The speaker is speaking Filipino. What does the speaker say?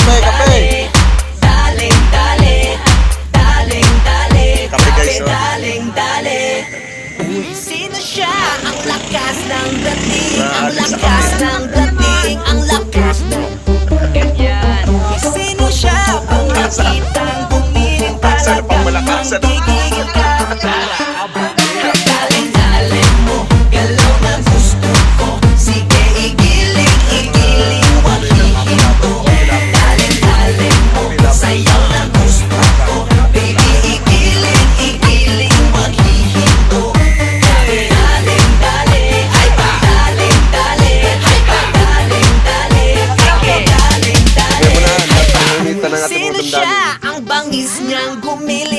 Kape! Daling dali, daling dali, Kape guys, oh. daling dali. Uy, sino siya? Ang lakas ng dating, ang lakas ng dating, ang lakas ng ganyan. Uy, sino siya? Kung nakitang bumiling Sana pang malakas, ano? gigigil ka. Daling dali mo, galaw na gusto ko. Sige, igiling, igiling, wag hihinto. Daling dali mo, sayaw na gusto ko. Baby, igiling, igiling, wag hihinto. Daling dali, ay pa daling dali, ay pa daling dali, daling dali. Kaya mo na, nagpapamitan ng ating Sino mga siya? damdamin. Ang bangis niyang gumiling.